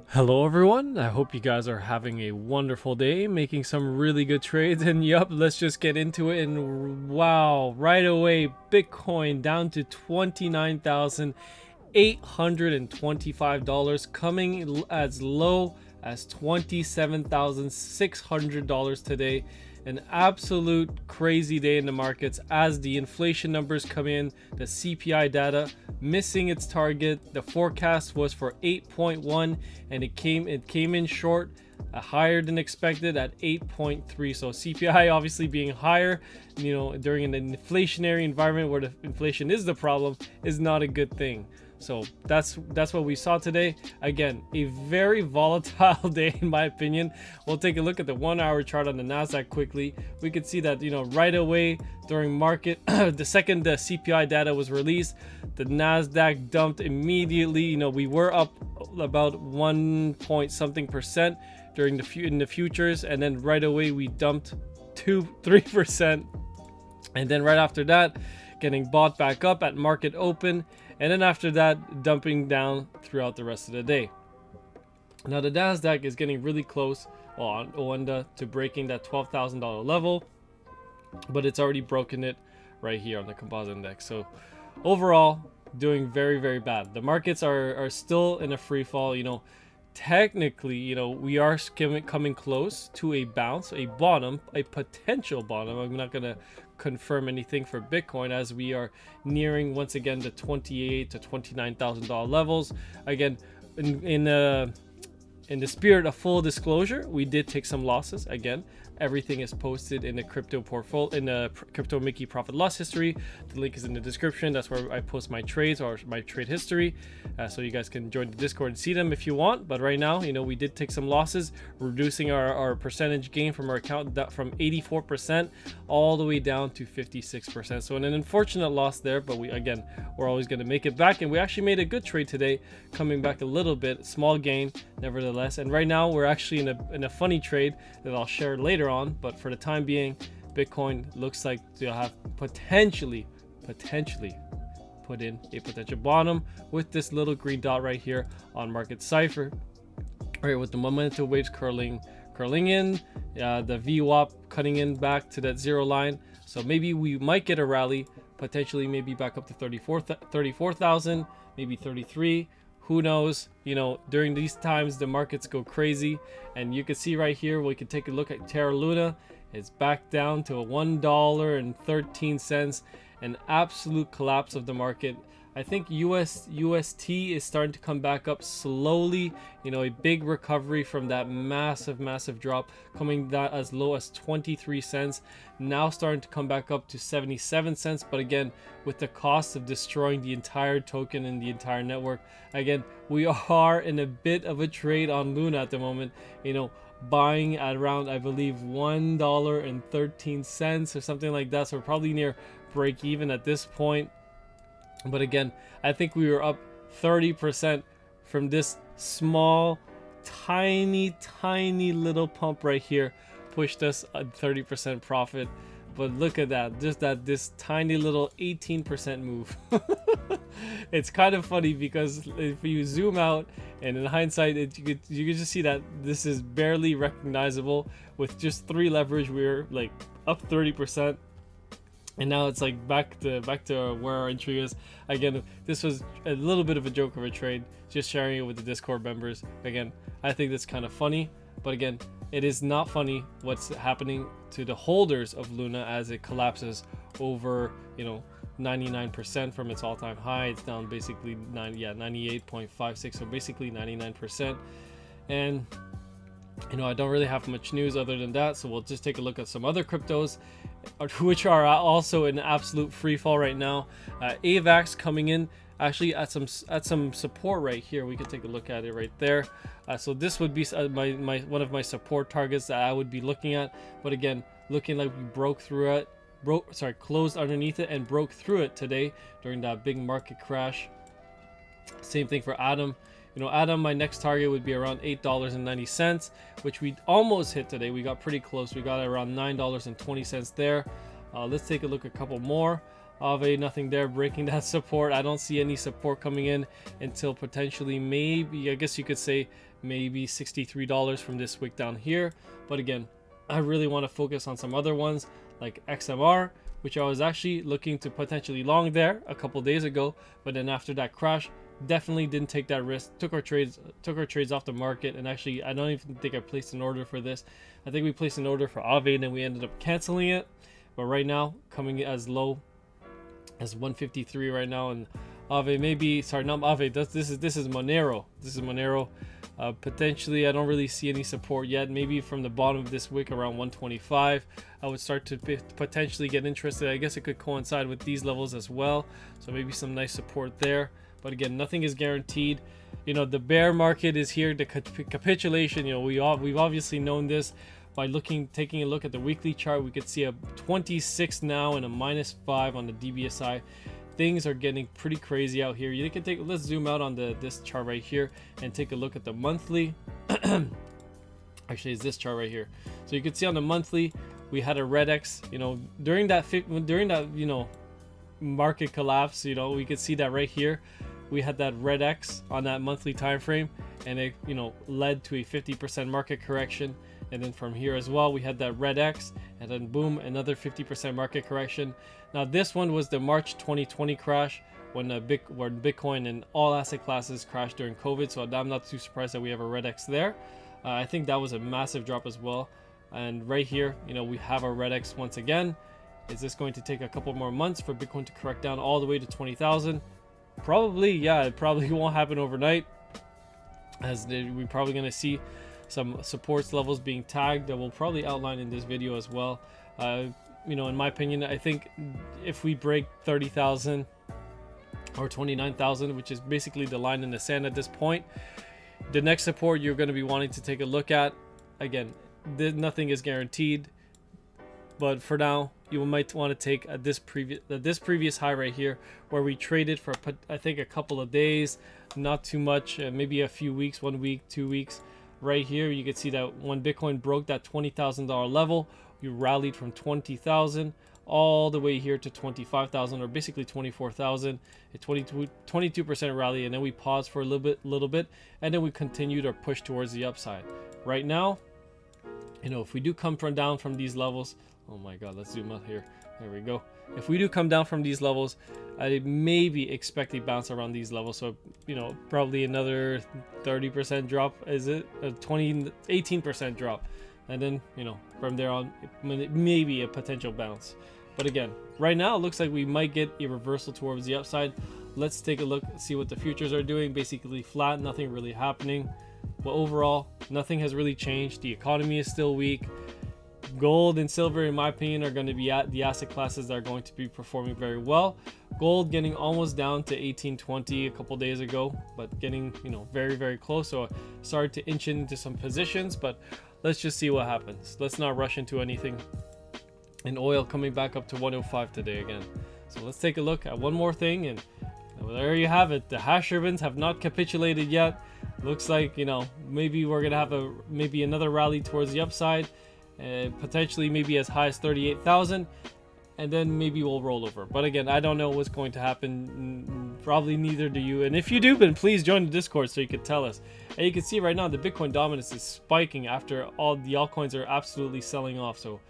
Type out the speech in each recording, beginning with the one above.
Hello everyone, I hope you guys are having a wonderful day, making some really good trades, and yup, let's just get into it. And wow, right away, Bitcoin down to $29,825, coming as low as $27,600 today. An absolute crazy day in the markets as the inflation numbers come in, the CPI data missing its target. The forecast was for 8.1 and it came in short, higher than expected at 8.3. So CPI obviously being higher, during an inflationary environment where the inflation is the problem, is not a good thing. So that's what we saw today. Again, a very volatile day in my opinion. We'll take a look at the 1 hour chart on the Nasdaq quickly. We could see that right away during market the second the CPI data was released, the Nasdaq dumped immediately. We were up about 1 point something percent during in the futures, and then right away we dumped 3%, and then right after that getting bought back up at market open, and then after that dumping down throughout the rest of the day. Now the Nasdaq is getting really close on Oanda to breaking that $12,000 level, but it's already broken it right here on the composite index. So overall, doing very, very bad. The markets are still in a free fall. Technically, we are coming close to a bounce, a bottom, a potential bottom. I'm not going to confirm anything for Bitcoin as we are nearing once again the $28,000 to $29,000 levels. Again, in the spirit of full disclosure, we did take some losses. Again, everything is posted in the crypto portfolio, in the crypto Mickey profit loss history. The link is in the description. That's where I post my trades or my trade history, so you guys can join the Discord and see them if you want. But right now, we did take some losses, reducing our percentage gain from our account from 84% all the way down to 56%. So an unfortunate loss there, but we're always going to make it back, and we actually made a good trade today, coming back a little bit, small gain nevertheless. And right now we're actually in a funny trade that I'll share later on, but for the time being, Bitcoin looks like they'll have potentially put in a potential bottom with this little green dot right here on market cipher, right, with the momentum waves curling in, the VWAP cutting in back to that zero line. So maybe we might get a rally, potentially maybe back up to 34,000, maybe 33. Who knows? During these times the markets go crazy, and you can see right here, we can take a look at Terra Luna. It's back down to a $1.13, an absolute collapse of the market. I think UST is starting to come back up slowly. A big recovery from that massive drop, coming down as low as 23 cents, now starting to come back up to 77 cents. But again, with the cost of destroying the entire token and the entire network, again, we are in a bit of a trade on Luna at the moment. Buying at around, I believe, $1.13 or something like that. So we're probably near break even at this point. But again, I think we were up 30% from this small, tiny little pump right here, pushed us a 30% profit. But look at that, just this tiny little 18% move. It's kind of funny because if you zoom out and in hindsight, you could just see that this is barely recognizable. With just 3 leverage, we're like up 30%. And now it's like back to where our entry is. Again, this was a little bit of a joke of a trade, just sharing it with the Discord members. Again, I think that's kind of funny, but again, it is not funny what's happening to the holders of Luna as it collapses over 99% from its all-time high. It's down basically 98.56, so basically 99%. And I don't really have much news other than that, so we'll just take a look at some other cryptos which are also in absolute free fall right now. AVAX coming in actually at some support right here. We can take a look at it right there. So this would be one of my support targets that I would be looking at. But again, looking like we closed underneath it and broke through it today during that big market crash. Same thing for Atom. Atom, my next target would be around $8.90, which we almost hit today. We got pretty close. We got around $9.20 there. Let's take a look at a couple more. Aave, nothing there, breaking that support. I don't see any support coming in until potentially maybe, I guess you could say, maybe $63 from this wick down here. But again, I really want to focus on some other ones like XMR, which I was actually looking to potentially long there a couple days ago, but then after that crash, definitely didn't take that risk, took our trades off the market. And actually, I don't even think I placed an order for this. I think we placed an order for Aave and then we ended up canceling it. But right now, coming as low as 153 right now, and Aave maybe, sorry, not Aave, this is Monero. This is Monero. Potentially, I don't really see any support yet. Maybe from the bottom of this wick around 125, I would start to potentially get interested. I guess it could coincide with these levels as well. So maybe some nice support there. But again, nothing is guaranteed. You know, the bear market is here. The capitulation, you know, we've obviously known this by taking a look at the weekly chart. We could see a 26 now and a -5 on the DBSI. Things are getting pretty crazy out here. You can let's zoom out on this chart right here and take a look at the monthly. Actually, it's this chart right here. So you can see on the monthly, we had a red X, you know, during that you know, market collapse, you know, we could see that right here. We had that red X on that monthly time frame, and it, you know, led to a 50% market correction. And then from here as well, we had that red X, and then boom, another 50% market correction. Now this one was the March 2020 crash when Bitcoin and all asset classes crashed during COVID. So I'm not too surprised that we have a red X there. I think that was a massive drop as well. And right here, you know, we have our red X once again. Is this going to take a couple more months for Bitcoin to correct down all the way to 20,000? Probably, yeah. It probably won't happen overnight, as we're probably going to see some supports levels being tagged that we'll probably outline in this video as well. You know, in my opinion, I think if we break 30,000 or 29,000, which is basically the line in the sand at this point, the next support you're going to be wanting to take a look at. Again, nothing is guaranteed, but for now, you might want to take this previous high right here, where we traded for I think a couple of days, not too much, maybe a few weeks, 1 week, 2 weeks. Right here, you can see that when Bitcoin broke that $20,000 level, you rallied from 20,000 all the way here to 25,000, or basically 24,000, a 22% rally, and then we paused for a little bit, and then we continued our push towards the upside. Right now, you know, if we do come down from these levels, oh my god, let's zoom out here. There we go. If we do come down from these levels, I maybe expect a bounce around these levels. So, you know, probably another 30% drop. Is it a 18% drop? And then, you know, from there on, maybe a potential bounce. But again, right now it looks like we might get a reversal towards the upside. Let's take a look, see what the futures are doing. Basically flat, nothing really happening. But overall, nothing has really changed. The economy is still weak. Gold and silver, in my opinion, are going to be at the asset classes that are going to be performing very well. Gold getting almost down to 1820 a couple days ago, but getting, you know, very, very close. So I started to inch into some positions, but let's just see what happens. Let's not rush into anything. And oil coming back up to 105 today again. So let's take a look at one more thing, and there you have it. The hash ribbons have not capitulated yet. Looks like, you know, maybe we're gonna have maybe another rally towards the upside. Potentially maybe as high as 38,000, and then maybe we'll roll over. But again, I don't know what's going to happen. Probably neither do you. And if you do, then please join the Discord so you can tell us. And you can see right now the Bitcoin dominance is spiking after all the altcoins are absolutely selling off. So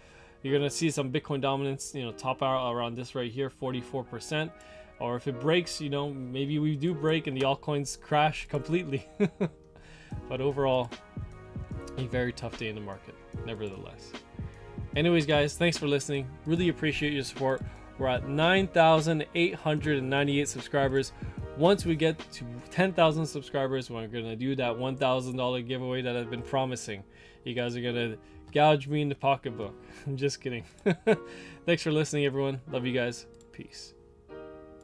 you're gonna see some Bitcoin dominance, you know, top out around this right here, 44%. Or if it breaks, you know, maybe we do break and the altcoins crash completely. But overall, a very tough day in the market, nevertheless. Anyways, guys, thanks for listening. Really appreciate your support. We're at 9,898 subscribers. Once we get to 10,000 subscribers, we're gonna do that $1,000 giveaway that I've been promising. You guys are gonna gouge me in the pocketbook. I'm just kidding. Thanks for listening, everyone. Love you guys. Peace.